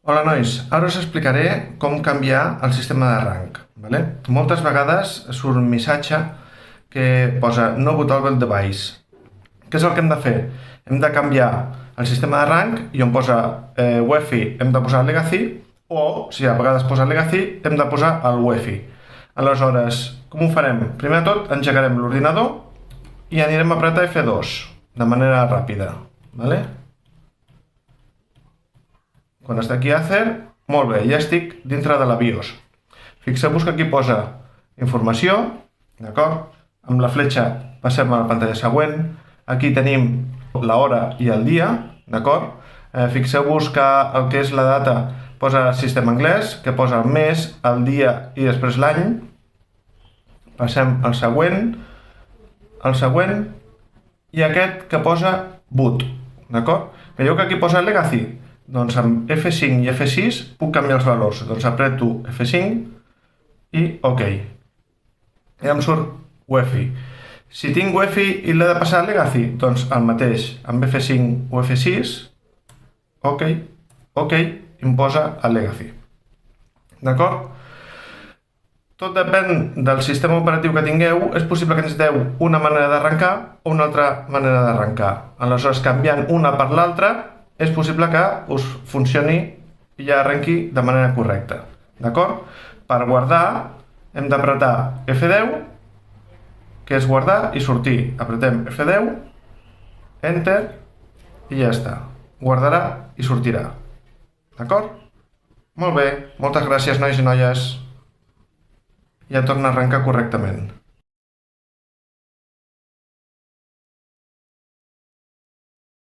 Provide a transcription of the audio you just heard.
Hola nois, ara us explicaré com canviar el sistema de rang. Vale? Moltes vegades surt un missatge que posa no bootable device. Què és el que hem de fer? Hem de canviar el sistema de rang i on posa UEFI hem de posar legacy o, si a vegades posa legacy, hem de posar el UEFI. Aleshores, com ho farem? Primer de tot, engegarem l'ordinador i anirem a apretar F2 de manera ràpida. Vale? Quan està aquí Acer, molt bé, ja estic dintre de la BIOS. Fixeu-vos que aquí posa informació, d'acord? Amb la fletxa passem a la pantalla següent. Aquí tenim l'hora i el dia, d'acord? Fixeu-vos que el que és la data posa sistema anglès, que posa el mes, el dia i després l'any. Passem al següent, i aquest que posa boot, d'acord? Veieu que aquí posa legacy? Doncs amb F5 i F6 puc canviar els valors. Doncs apreto F5 i OK. I em surt UEFI. Si tinc UEFI i l'he de passar a legacy, doncs el mateix, amb F5 o F6, OK, i em posa a legacy. D'acord? Tot depèn del sistema operatiu que tingueu. És possible que necessiteu una manera d'arrencar o una altra manera d'arrencar. Aleshores, canviant una per l'altra, és possible que us funcioni i ja arrenqui de manera correcta. D'acord? Per guardar hem d'apretar F10, que és guardar i sortir. Apretem F10, Enter i ja està. Guardarà i sortirà. D'acord? Molt bé, moltes gràcies nois i noies. Ja torna a arrencar correctament.